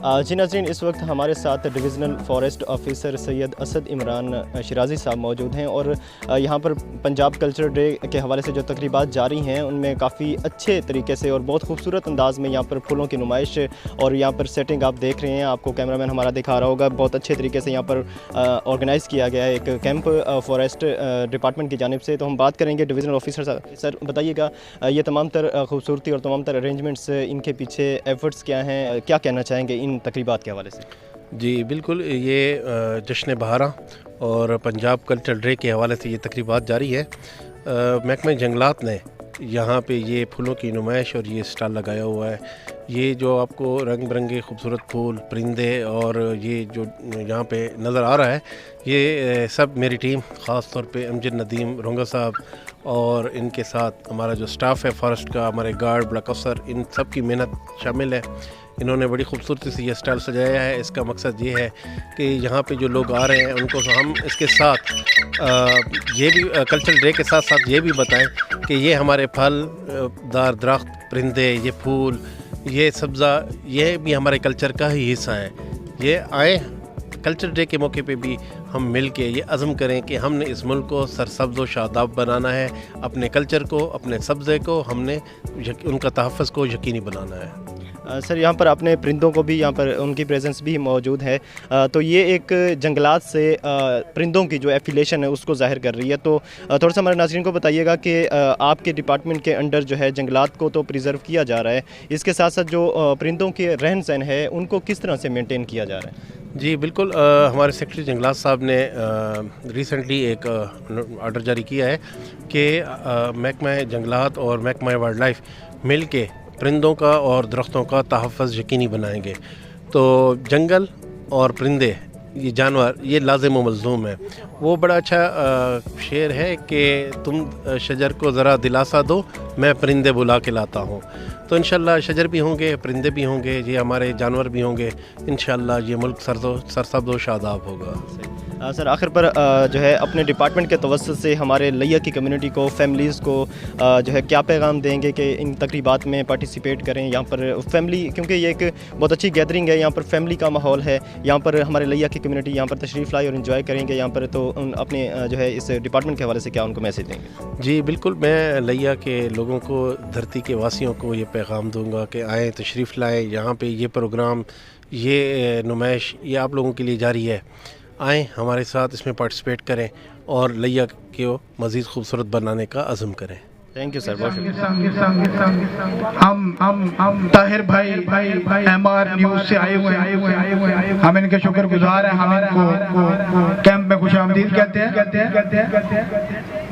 जी नाज़रीन, इस वक्त हमारे साथ divisional forest officer Syed Asad Imran Shirazi साहब मौजूद हैं और यहाँ पर पंजाब कल्चर डे के हवाले से जो तकरीबात जारी हैं उनमें काफ़ी अच्छे तरीके से और बहुत खूबसूरत अंदाज़ में यहाँ पर फूलों की नुमाइश और यहाँ पर सेटिंग आप देख रहे हैं, आपको कैमरामैन हमारा दिखा रहा होगा। बहुत अच्छे तरीके से यहाँ पर ऑर्गेनाइज़ किया गया है एक कैंप फॉरेस्ट डिपार्टमेंट की जानिब से। तो हम बात करेंगे डिविज़नल ऑफिसर सर, बताइएगा ये तमाम तर खूबसूरती और तमाम तर अरेंजमेंट्स, इनके पीछे एफ़र्ट्स क्या हैं, क्या कहना चाहेंगे इन तकरीबात के हवाले से? जी बिल्कुल, ये जश्न बहारा और पंजाब कल्चर डे के हवाले से ये तकरीबात जारी है। महकमा जंगलात ने यहाँ पे ये फूलों की नुमाइश और ये स्टॉल लगाया हुआ है। ये जो आपको रंग बिरंगे खूबसूरत फूल, परिंदे और ये जो यहाँ पे नज़र आ रहा है, ये सब मेरी टीम, ख़ास तौर पे अमजद नदीम रोंगा साहब और इनके साथ हमारा जो स्टाफ़ है फॉरेस्ट का, हमारे गार्ड, ब्लॉक अफसर, इन सब की मेहनत शामिल है। इन्होंने बड़ी खूबसूरती से ये स्टाइल सजाया है। इसका मकसद ये है कि यहाँ पे जो लोग आ रहे हैं उनको हम इसके साथ ये भी कल्चरल डे के साथ साथ ये भी बताएं कि ये हमारे फलदार दरख्त, परिंदे, ये फूल, ये सब्ज़ा, ये भी हमारे कल्चर का ही हिस्सा है। ये आए कल्चर डे के मौके पे भी हम मिल के ये अज़म करें कि हमने इस मुल्क को सरसब्ज़ व शादाब बनाना है। अपने कल्चर को, अपने सब्ज़े को हमने उनका तहफ़्फ़ुज़ को यकीनी बनाना है। सर, यहाँ पर आपने परिंदों को भी, यहाँ पर उनकी प्रेजेंस भी मौजूद है, तो ये एक जंगलात से परिंदों की जो एफिलेशन है उसको ज़ाहिर कर रही है। तो थोड़ा सा हमारे नाज़रीन को बताइएगा कि आपके डिपार्टमेंट के अंडर जो है जंगलात को तो प्रिजर्व किया जा रहा है, इसके साथ साथ जो परिंदों के रहन सहन है उनको किस तरह से मेनटेन किया जा रहा है? जी बिल्कुल, हमारे सेक्रेटरी जंगलात साहब ने रिसेंटली एक ऑर्डर जारी किया है कि महकमा जंगलात और महकमा वाइल्ड लाइफ मिल के परिंदों का और दरख्तों का तहफ़्फ़ुज़ यकीनी बनाएंगे। तो जंगल और परिंदे, ये जानवर, ये लाज़िम व मलज़ूम है। वो बड़ा अच्छा शेर है कि तुम शजर को ज़रा दिलासा दो, मैं परिंदे बुला के लाता हूँ। तो इंशाअल्लाह शजर भी होंगे, परिंदे भी होंगे, ये हमारे जानवर भी होंगे। इंशाअल्लाह ये मुल्क सरसब्ज़ व शादाब होगा। सर, आखिर पर जो है अपने डिपार्टमेंट के तवज्जुह से हमारे लिया की कम्युनिटी को, फैमिलीज़ को जो है क्या पैगाम देंगे कि इन तकरीबात में पार्टिसिपेट करें? यहाँ पर फैमिली, क्योंकि ये एक बहुत अच्छी गैदरिंग है, यहाँ पर फैमिली का माहौल है, यहाँ पर हमारे लिया की कम्युनिटी यहाँ पर तशरीफ़ लाए और इन्जॉय करेंगे यहाँ पर, तो अपने जो है इस डिपार्टमेंट के हवाले से क्या उनको मैसेज देंगे? जी बिल्कुल, मैं लिया के लोगों को, धरती के वासियों को ये पैगाम दूँगा कि आएँ, तशरीफ़ लाएँ यहाँ पर। ये प्रोग्राम, ये नुमाइश, ये आप लोगों के लिए जारी है। आएँ, हमारे साथ इसमें पार्टिसिपेट करें और लिया को मज़ीद खूबसूरत बनाने का अज़म करें। थैंक यू सर, बहुत शुक्रिया। हम ताहिर भाई एमआर न्यूज़ से आए हुए हैं, हम इनके शुक्रगुजार हैं। हम इनको कैंप में खुशामदीद कहते हैं।